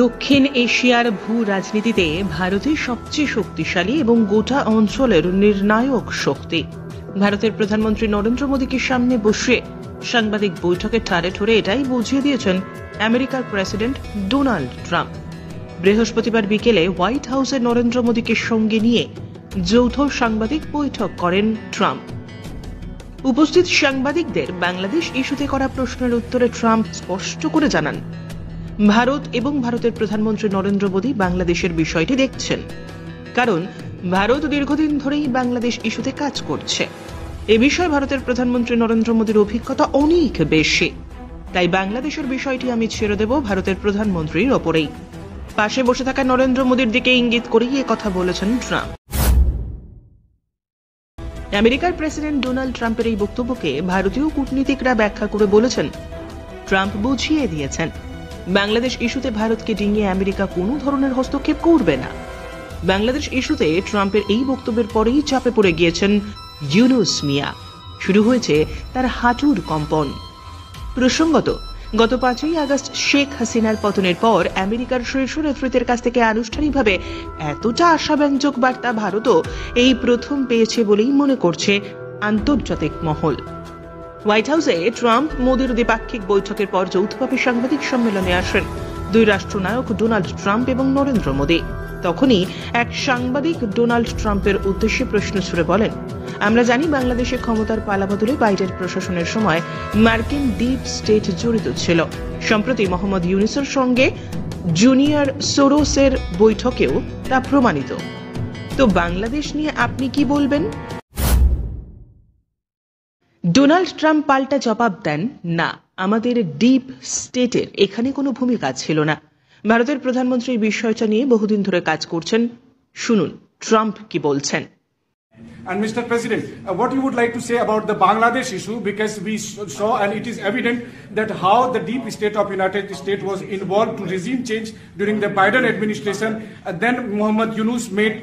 দক্ষিণ এশিয়ার ভূ রাজনীতিতে ভারতের সবচেয়ে শক্তিশালী এবং গোটা অঞ্চলের নির্ণায়ক শক্তি। ভারতের প্রধানমন্ত্রী নরেন্দ্র মোদীকে সামনে বসে সাংবাদিক বৈঠকে ঠাড়ে ঠোরে এটাই বুঝিয়ে দিয়েছেন আমেরিকার প্রেসিডেন্ট ডোনাল্ড ট্রাম্প। বৃহস্পতিবার বিকেলে হোয়াইট হাউসে নরেন্দ্র মোদীকে সঙ্গে নিয়ে যৌথ সাংবাদিক বৈঠক করেন ট্রাম্প। উপস্থিত সাংবাদিকদের বাংলাদেশ ইস্যুতে করা প্রশ্নের উত্তরে ট্রাম্প স্পষ্ট করে জানান, ভারত এবং ভারতের প্রধানমন্ত্রী নরেন্দ্র মোদী বাংলাদেশের বিষয়টি দেখছেন, কারণ ভারত দীর্ঘদিন ধরেই বাংলাদেশ ইস্যুতে কাজ করছে। এ বিষয়ে ভারতের প্রধানমন্ত্রী নরেন্দ্র মোদীর অভিজ্ঞতা অনেক বেশি, তাই বাংলাদেশের বিষয়টি আমি ছেড়ে দেব ভারতের প্রধানমন্ত্রীর ওপরেই। পাশে বসে থাকা নরেন্দ্র মোদীর দিকে ইঙ্গিত করেই এ কথা বলেছেন ট্রাম্প। আমেরিকার প্রেসিডেন্ট ডোনাল্ড ট্রাম্পের এই বক্তব্যকে ভারতীয় কূটনীতিকরা ব্যাখ্যা করে বলেছেন, ট্রাম্প বুঝিয়ে দিয়েছেন বাংলাদেশ ইস্যুতে ভারতকে ডিঙিয়ে আমেরিকা কোনো ধরনের হস্তক্ষেপ করবে না। বাংলাদেশ ইস্যুতে ট্রাম্পের এই বক্তব্যের পরেই চাপে পড়ে গিয়েছেন ইউনুস মিয়া। শুরু হয়েছে তার হাঁটুর কম্পন। প্রসঙ্গত, গত 5ই আগস্ট শেখ হাসিনার পতনের পর আমেরিকার শীর্ষ নেতৃত্বের কাছ থেকে আনুষ্ঠানিকভাবে এতটা আশাব্যঞ্জক বার্তা ভারতও এই প্রথম পেয়েছে বলেই মনে করছে আন্তর্জাতিক মহল। হোয়াইট হাউসে ট্রাম্প মোদীর দ্বিপাক্ষিক বৈঠকের পর যৌথভাবে সাংবাদিক সম্মেলনে আসেন দুই রাষ্ট্রনায়ক ডোনাল্ড ট্রাম্প এবং নরেন্দ্র মোদী। তখনই এক সাংবাদিক ডোনাল্ড ট্রাম্পের উদ্দেশ্যে প্রশ্ন ছুড়ে বলেন, আমরা জানি বাংলাদেশে ক্ষমতার পালাবদলে বাইডেন প্রশাসনের সময় মার্কিন ডিপ স্টেট জড়িত ছিল। সম্প্রতি মোহাম্মদ ইউনুসের সঙ্গে জুনিয়র সোরোসের বৈঠকেও তা প্রমাণিত। তো বাংলাদেশ নিয়ে আপনি কি বলবেন? ডোনাল্ড ট্রাম্প পাল্টা জবাব দেন, না, আমাদের ডিপ স্টেটের এখানে কোনো ভূমিকা ছিল না। ভারতের প্রধানমন্ত্রী এই বিষয়টা নিয়ে বহুদিন ধরে কাজ করছেন। শুনুন ট্রাম্প কি বলছেন। And Mr. President, what you would like to say about the Bangladesh issue, because we saw and it is evident that how the deep state of United States was involved to regime change during the Biden administration. Then Mohammed Yunus made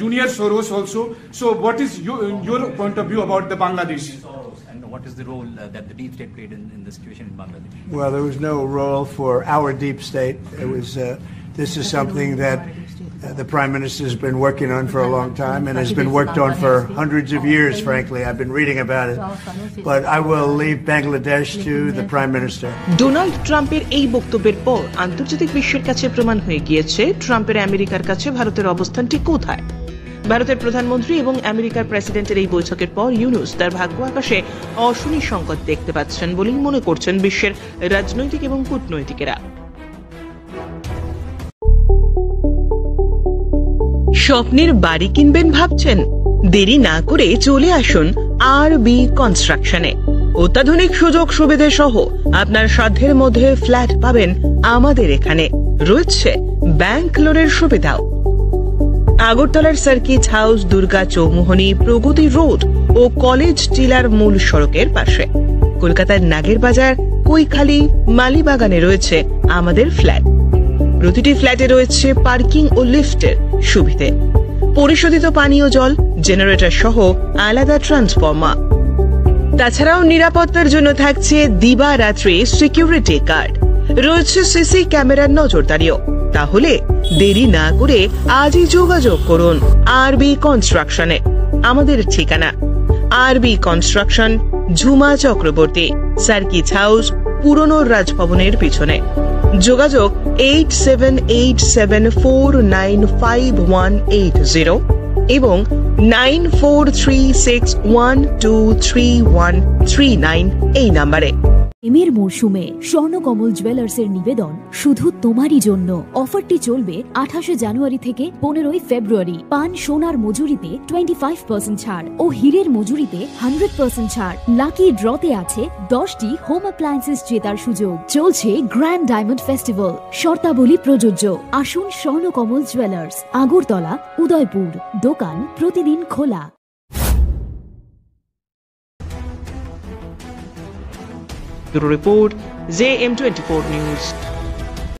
Junior Soros also. So what is your point of view about the Bangladesh? And what is the role that the deep state played in the situation in Bangladesh? Well, there was no role for our deep state. It was. This is something that the Prime Minister has been working on for a long time and has been worked on for hundreds of years, frankly. I've been reading about it. But I will leave Bangladesh to the Prime Minister. Donald ট্রাম্পের এই বক্তব্যের পর আন্তর্জাতিক বিশ্বের কাছে প্রমাণ হয়ে গিয়েছে ট্রাম্পের আমেরিকার কাছে ভারতের অবস্থানটি কোথায়। ভারতের প্রধানমন্ত্রী এবং আমেরিকার প্রেসিডেন্টের এই বৈঠকের পর ইউনুস তার ভাগ্য আকাশে অশনি সংকট দেখতে পাচ্ছেন বলেই মনে করছেন বিশ্বের রাজনৈতিক এবং কূটনৈতিকেরা। স্বপ্নের বাড়ি কিনবেন ভাবছেন? দেরি না করে চলে আসুন আরবি কনস্ট্রাকশনে। অত্যাধুনিক সুযোগ সুবিধা সহ আপনার সাধ্যের মধ্যে ফ্ল্যাট পাবেন আমাদের এখানে। রয়েছে ব্যাংক লোনের সুবিধাও। আগরতলার সার্কিট হাউস, দুর্গা চৌমুহনী, প্রগতি রোড ও কলেজ টিলার মূল সড়কের পাশে। কলকাতার নাগের বাজার, কৈখালী, মালিবাগানে রয়েছে আমাদের ফ্ল্যাট। প্রতিটি ফ্ল্যাটে রয়েছে পার্কিং ও লিফটের সুবিধে, পরিশোধিত পানীয় জল, জেনারেটর সহ আলাদা ট্রান্সফরমার। তাছাড়াও নিরাপত্তার জন্য থাকছে দিবারাত্রি সিকিউরিটি গার্ড, রয়েছে সিসি ক্যামেরার নজরদারিও। তাহলে দেরি না করে আজই যোগাযোগ করুন আরবি কনস্ট্রাকশনে। আমাদের ঠিকানা আরবি construction, Jhuma Chakraborty, circuit house, পুরনো রাজভবনের পিছনে। যোগাযোগ 8787495180 এবং 9436123139 এই নাম্বারে। প্রেমের মরশুমে স্বর্ণকমল জুয়েলার্সের নিবেদন শুধু তোমারই জন্য। অফারটি চলবে 28 জানুয়ারি থেকে 15 ফেব্রুয়ারি। পান সোনার মজুরিতে 25% ছাড় ও হীরের মজুরিতে 100% ছাড়। লাকি ড্রতে আছে 10টি হোম অ্যাপ্লায়েন্সেস জেতার সুযোগ। চলছে গ্র্যান্ড ডায়মন্ড ফেস্টিভ্যাল। শর্তাবলী প্রযোজ্য। আসুন স্বর্ণকমল জুয়েলার্স, আগরতলা, উদয়পুর। দোকান প্রতিদিন খোলা। Bureau Report, JM24 News.